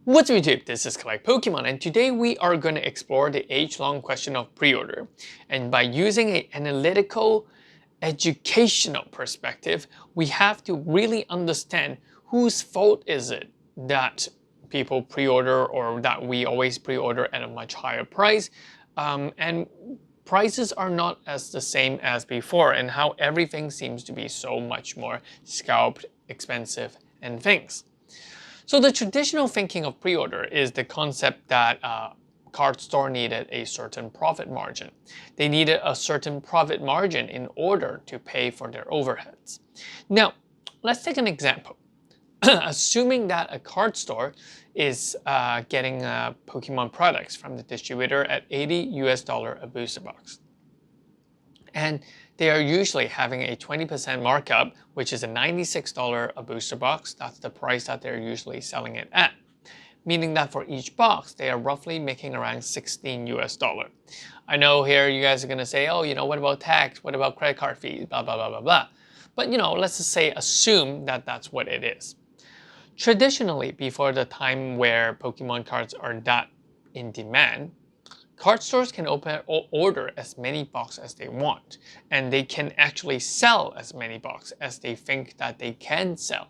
What's up YouTube, this is Collect Pokemon, and today we are going to explore the age-long question of pre-order. And by using an analytical, educational perspective, we have to really understand whose fault is it that people pre-order or that we always pre-order at a much higher price. And prices are not as the same as before, and how everything seems to be so much more scalped, expensive, and things. So the traditional thinking of pre-order is the concept that a card store needed a certain profit margin. They needed a certain profit margin in order to pay for their overheads. Now, let's take an example. Assuming that a card store is getting Pokemon products from the distributor at $80 a booster box. And they are usually having a 20% markup, which is a $96 a booster box. That's the price that they're usually selling it at. Meaning that for each box, they are roughly making around $16. I know here you guys are going to say, oh, what about tax? What about credit card fees? Blah, blah, blah, blah, blah. But, let's just say, assume that that's what it is. Traditionally, before the time where Pokemon cards are that in demand, card stores can order as many boxes as they want, and they can actually sell as many boxes as they think that they can sell.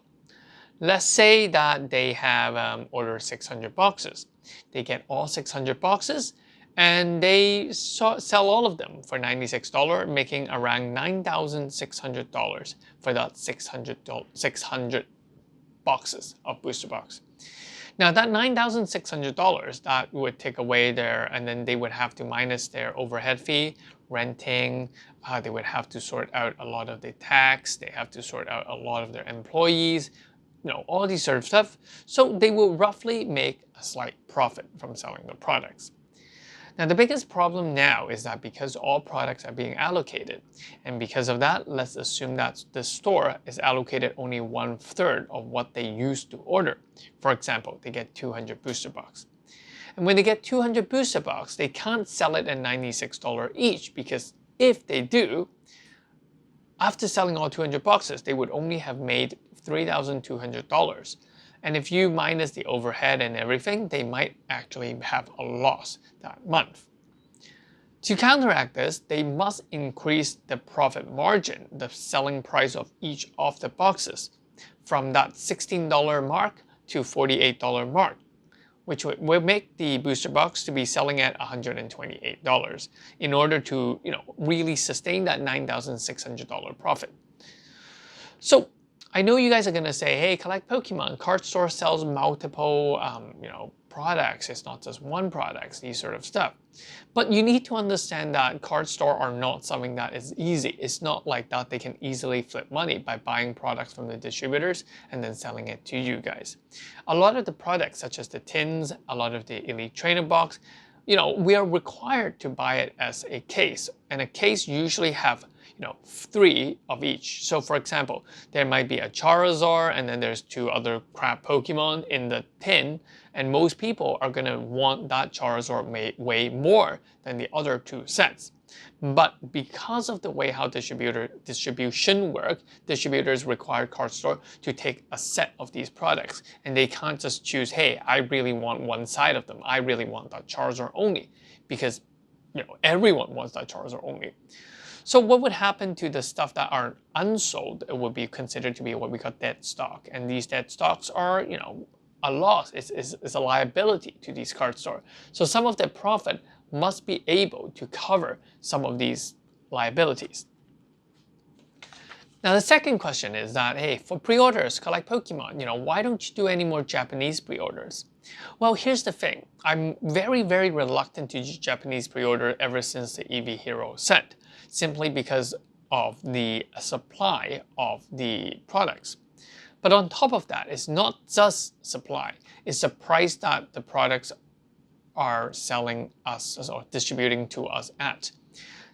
Let's say that they have ordered 600 boxes. They get all 600 boxes, and they sell all of them for $96, making around $9,600 for that 600 boxes of booster box. Now that $9,600, that would take away and then they would have to minus their overhead fee, renting, they would have to sort out a lot of the tax, they have to sort out a lot of their employees, all these sort of stuff. So they will roughly make a slight profit from selling the products. Now the biggest problem now is that because all products are being allocated, and because of that, let's assume that the store is allocated only 1/3 of what they used to order. For example, they get 200 booster box. And when they get 200 booster box, they can't sell it at $96 each, because if they do, after selling all 200 boxes, they would only have made $3,200. And if you minus the overhead and everything, they might actually have a loss that month. To counteract this, they must increase the profit margin, the selling price of each of the boxes, from that $16 mark to $48 mark, which will make the booster box to be selling at $128 in order to really sustain that $9,600 profit. So I know you guys are going to say, hey, Collect Pokemon, card store sells multiple products. It's not just one product, these sort of stuff. But you need to understand that card store are not something that is easy. It's not like that they can easily flip money by buying products from the distributors and then selling it to you guys. A lot of the products, such as the tins, a lot of the Elite Trainer box, we are required to buy it as a case. And a case usually have 3 of each. So for example, there might be a Charizard and then there's 2 other crap Pokemon in the tin, and most people are going to want that Charizard way more than the other 2 sets. But because of the way how distribution work, distributors require card store to take a set of these products, and they can't just choose, hey, I really want one side of them, I really want that Charizard only, because everyone wants that Charizard only. So what would happen to the stuff that are unsold? It would be considered to be what we call dead stock. And these dead stocks are, a loss. It's a liability to these card stores. So some of their profit must be able to cover some of these liabilities. Now the second question is that, hey, for pre-orders, Collect Pokemon, why don't you do any more Japanese pre-orders? Well, here's the thing. I'm very, very reluctant to do Japanese pre-order ever since the EV Hero set, simply because of the supply of the products. But on top of that, it's not just supply, it's the price that the products are selling us or distributing to us at.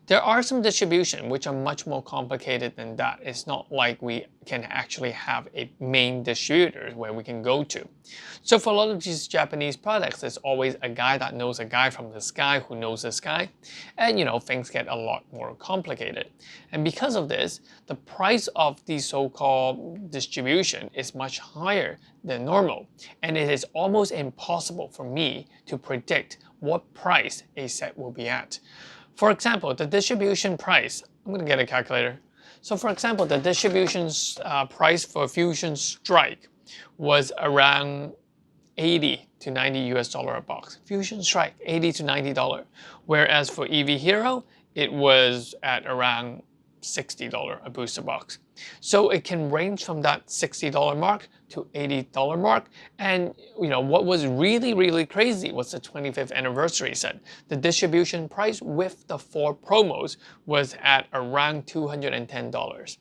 There are some distribution which are much more complicated than that. It's not like we can actually have a main distributor where we can go to. So for a lot of these Japanese products, there's always a guy that knows a guy from this guy who knows this guy. And things get a lot more complicated. And because of this, the price of the so-called distribution is much higher than normal. And it is almost impossible for me to predict what price a set will be at. For example, the distribution price, I'm going to get a calculator. So for example, the distribution price for Fusion Strike was around 80 to 90 US dollar a box. Fusion Strike, 80 to 90 dollar. Whereas for EV Hero, it was at around $60 a booster box. So it can range from that $60 mark to $80 mark. And what was really crazy was the 25th anniversary set. The distribution price with the 4 promos was at around $210.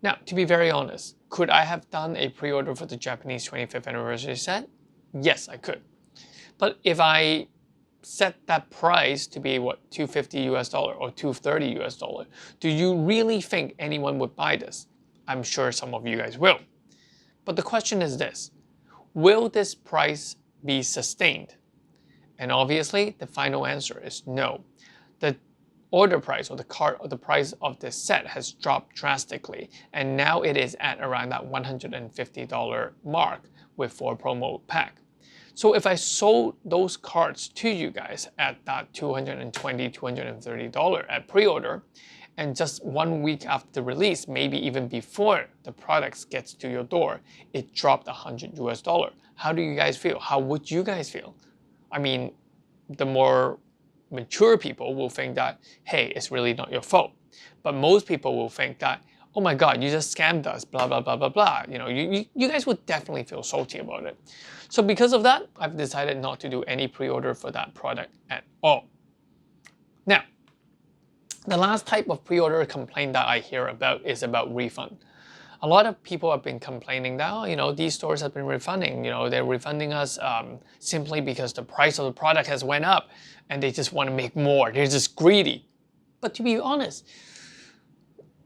Now, to be very honest, could I have done a pre-order for the Japanese 25th anniversary set? Yes, I could. But if I set that price to be what, $250 US or $230 US, do you really think anyone would buy this? I'm sure some of you guys will. But the question is this: will this price be sustained? And obviously the final answer is no. The order price or the price of this set has dropped drastically, and now it is at around that $150 mark with 4 promo pack. So if I sold those cards to you guys at that $220, $230 at pre-order, and just 1 week after the release, maybe even before the product gets to your door, it dropped $100 US. How do you guys feel? How would you guys feel? I mean, the more mature people will think that, hey, it's really not your fault. But most people will think that, oh my God, you just scammed us, blah, blah, blah, blah, blah. You guys would definitely feel salty about it. So because of that, I've decided not to do any pre-order for that product at all. Now, the last type of pre-order complaint that I hear about is about refund. A lot of people have been complaining that, these stores have been refunding, they're refunding us simply because the price of the product has went up and they just want to make more. They're just greedy. But to be honest,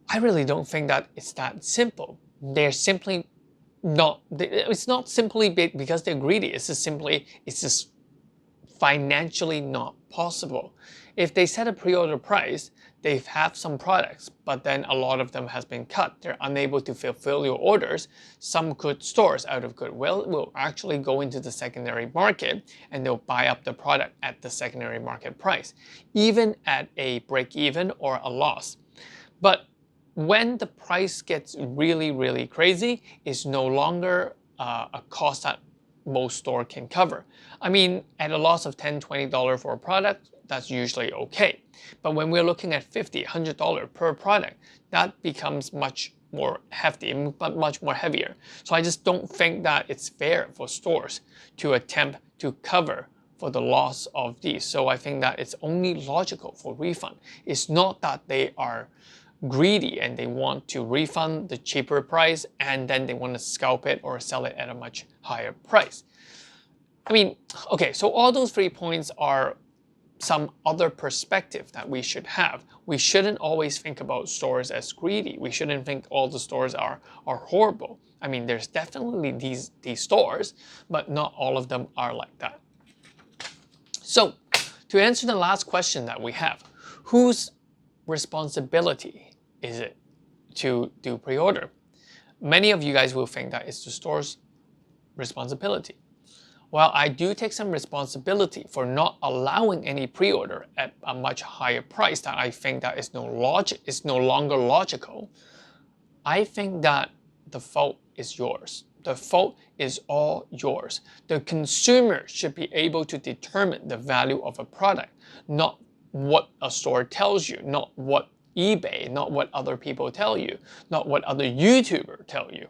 I really don't think that it's that simple. They're simply not, it's not simply because they're greedy. It's just financially not possible. If they set a pre-order price, they have some products, but then a lot of them has been cut. They're unable to fulfill your orders. Some good stores, out of goodwill, will actually go into the secondary market and they'll buy up the product at the secondary market price, even at a break-even or a loss. But when the price gets really crazy, it's no longer a cost that most stores can cover. I mean, at a loss of $10, $20 for a product, that's usually okay. But when we're looking at $50, $100 per product, that becomes much more hefty, but much more heavier. So I just don't think that it's fair for stores to attempt to cover for the loss of these. So I think that it's only logical for refund. It's not that they are greedy and they want to refund the cheaper price and then they want to scalp it or sell it at a much higher price. I mean, okay, so all those 3 points are some other perspective that we should have. We shouldn't always think about stores as greedy. We shouldn't think all the stores are horrible. I mean, there's definitely these stores, but not all of them are like that. So, to answer the last question that we have, whose responsibility is it to do pre-order? Many of you guys will think that it's the store's responsibility. Well, I do take some responsibility for not allowing any pre-order at a much higher price that I think that is no longer logical. I think that the fault is yours. The fault is all yours. The consumer should be able to determine the value of a product, not what a store tells you, not what eBay, not what other people tell you, not what other YouTubers tell you.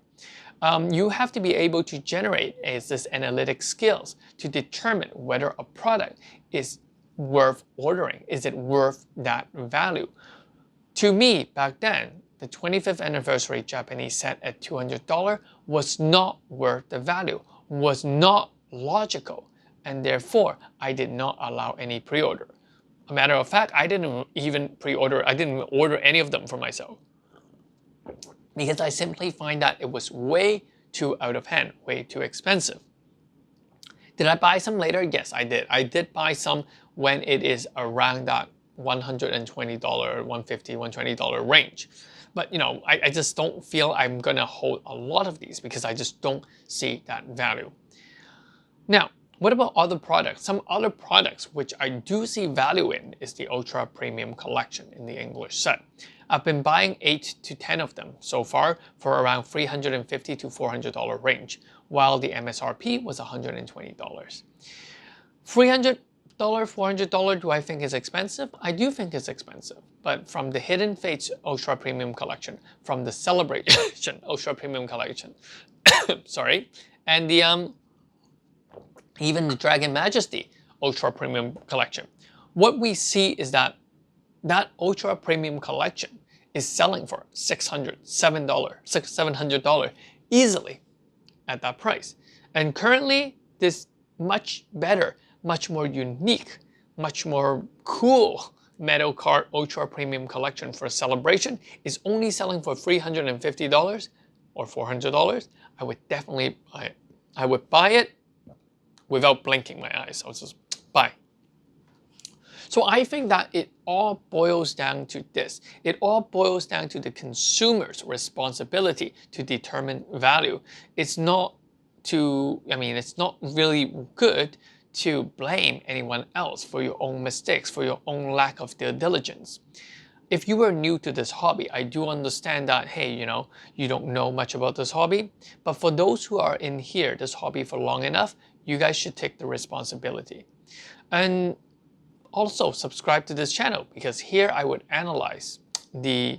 You have to be able to generate this analytic skills to determine whether a product is worth ordering. Is it worth that value? To me, back then, the 25th anniversary Japanese set at $200 was not worth the value, was not logical, and therefore I did not allow any pre-order. A matter of fact, I didn't even pre-order, I didn't order any of them for myself because I simply find that it was way too out of hand, way too expensive. Did I buy some later? Yes, I did. I did buy some when it is around that $120, $150, $120 range. But you know, I just don't feel I'm gonna hold a lot of these because I just don't see that value. Now, what about other products? Some other products which I do see value in is the Ultra Premium Collection in the English set. I've been buying 8 to 10 of them so far for around $350 to $400 range, while the MSRP was $120. $300, $400, do I think is expensive? I do think it's expensive, but from the Hidden Fates Ultra Premium Collection, from the Celebration Ultra Premium Collection, sorry, and the even the Dragon Majesty Ultra Premium Collection, what we see is that that Ultra Premium Collection is selling for $600, $700 easily at that price. And currently, this much better, much more unique, much more cool Metal Card Ultra Premium Collection for Celebration is only selling for $350 or $400. I would definitely buy it. I would buy it without blinking my eyes. I was just buy. So I think that it all boils down to this. It all boils down to the consumer's responsibility to determine value. It's not it's not really good to blame anyone else for your own mistakes, for your own lack of due diligence. If you are new to this hobby, I do understand that, hey, you don't know much about this hobby. But for those who are in here, this hobby for long enough, you guys should take the responsibility. And also subscribe to this channel because here I would analyze the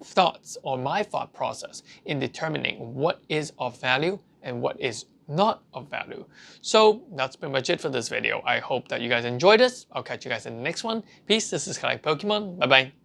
thoughts or my thought process in determining what is of value and what is not of value. So that's pretty much it for this video. I hope that you guys enjoyed this. I'll catch you guys in the next one. Peace. This is Collect Pokemon. Bye bye.